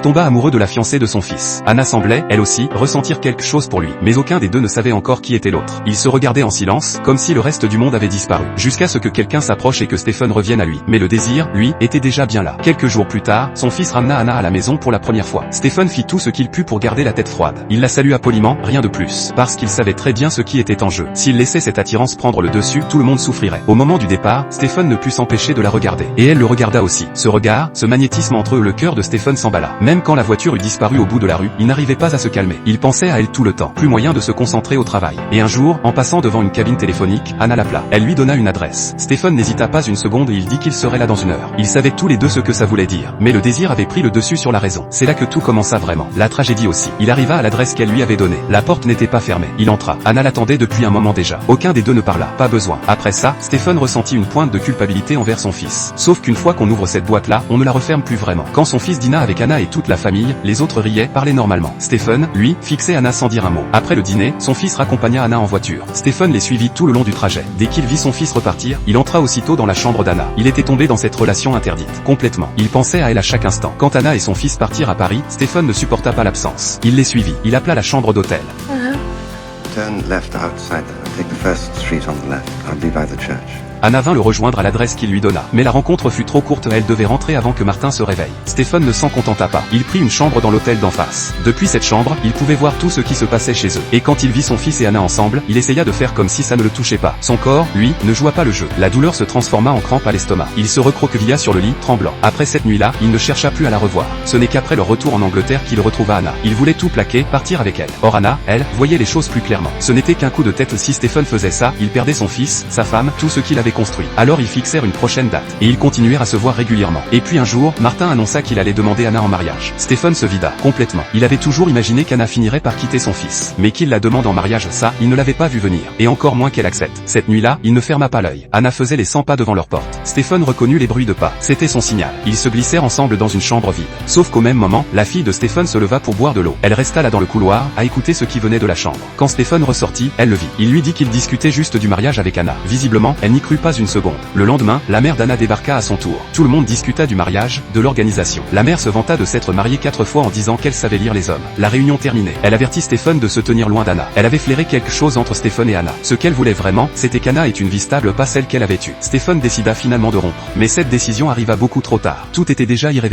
tomba amoureux de la fiancée de son fils. Anna semblait, elle aussi, ressentir quelque chose pour lui, mais aucun des deux ne savait encore qui était l'autre. Ils se regardaient en silence, comme si le reste du monde avait disparu, jusqu'à ce que quelqu'un s'approche et que Stephen revienne à lui. Mais le désir, lui, était déjà bien là. Quelques jours plus tard, son fils ramena Anna à la maison pour la première fois. Stephen fit tout ce qu'il put pour garder la tête froide. Il la salua poliment, rien de plus, parce qu'il savait très bien ce qui était en jeu. S'il laissait cette attirance prendre le dessus, tout le monde souffrirait. Au moment du départ, Stephen ne put s'empêcher de la regarder. Et elle le regarda aussi. Ce regard, ce magnétisme entre eux, le cœur de Stephen s'emballa. Même quand la voiture eut disparu au bout de la rue, il n'arrivait pas à se calmer. Il pensait à elle tout le temps. Plus moyen de se concentrer au travail. Et un jour, en passant devant une cabine téléphonique, Anna l'appela. Elle lui donna une adresse. Stephen n'hésita pas une seconde et il dit qu'il serait là dans une heure. Ils savaient tous les deux ce que ça voulait dire. Mais le désir avait pris le dessus sur la raison. C'est là que tout commença vraiment. La tragédie aussi. Il arriva à l'adresse qu'elle lui avait donnée. La porte n'était pas fermée. Il entra. Anna l'attendait depuis un moment déjà. Aucun des deux ne parla. Pas besoin. Après ça, Stephen ressentit une pointe de culpabilité envers son fils. Sauf qu'une fois qu'on ouvre cette boîte-là, on ne la referme plus vraiment. Quand son fils dîna avec Anna et toute la famille, les autres riaient, parlaient normalement. Stephen, lui, fixait Anna sans dire un mot. Après le dîner, son fils raccompagna Anna en voiture. Stephen les suivit tout le long du trajet. Dès qu'il vit son fils repartir, il entra aussitôt dans la chambre d'Anna. Il était tombé dans cette relation interdite. Complètement. Il pensait à elle à chaque instant. Quand Anna et son fils partirent à Paris, Stephen ne supporta pas l'absence. Il les suivit. Il appela la chambre d'hôtel. Turn left outside there and take the first street on the left. I'll be by the church. Anna vint le rejoindre à l'adresse qu'il lui donna. Mais la rencontre fut trop courte, elle devait rentrer avant que Martin se réveille. Stephen ne s'en contenta pas. Il prit une chambre dans l'hôtel d'en face. Depuis cette chambre, il pouvait voir tout ce qui se passait chez eux. Et quand il vit son fils et Anna ensemble, il essaya de faire comme si ça ne le touchait pas. Son corps, lui, ne joua pas le jeu. La douleur se transforma en crampe à l'estomac. Il se recroquevilla sur le lit, tremblant. Après cette nuit-là, il ne chercha plus à la revoir. Ce n'est qu'après leur retour en Angleterre qu'il retrouva Anna. Il voulait tout plaquer, partir avec elle. Or Anna, elle, voyait les choses plus clairement. Ce n'était qu'un coup de tête. Si Stephen faisait ça, il perdait son fils, sa femme, tout ce qu'il avait construit. Alors ils fixèrent une prochaine date, et ils continuèrent à se voir régulièrement. Et puis un jour, Martin annonça qu'il allait demander Anna en mariage. Stephen se vida, complètement. Il avait toujours imaginé qu'Anna finirait par quitter son fils. Mais qu'il la demande en mariage, ça, il ne l'avait pas vu venir. Et encore moins qu'elle accepte. Cette nuit-là, il ne ferma pas l'œil. Anna faisait les 100 pas devant leur porte. Stephen reconnut les bruits de pas. C'était son signal. Ils se glissèrent ensemble dans une chambre vide. Sauf qu'au même moment, la fille de Stephen se leva pour boire de l'eau. Elle resta là dans le couloir, à écouter ce qui venait de la chambre. Quand Stephen ressortit, elle le vit. Il lui dit qu'il discutait juste du mariage avec Anna. Visiblement, elle n'y crut pas une seconde. Le lendemain, la mère d'Anna débarqua à son tour. Tout le monde discuta du mariage, de l'organisation. La mère se vanta de s'être mariée 4 fois en disant qu'elle savait lire les hommes. La réunion terminée. Elle avertit Stephen de se tenir loin d'Anna. Elle avait flairé quelque chose entre Stephen et Anna. Ce qu'elle voulait vraiment, c'était qu'Anna ait une vie stable, pas celle qu'elle avait eue. Stephen décida finalement de rompre. Mais cette décision arriva beaucoup trop tard. Tout était déjà irréversible.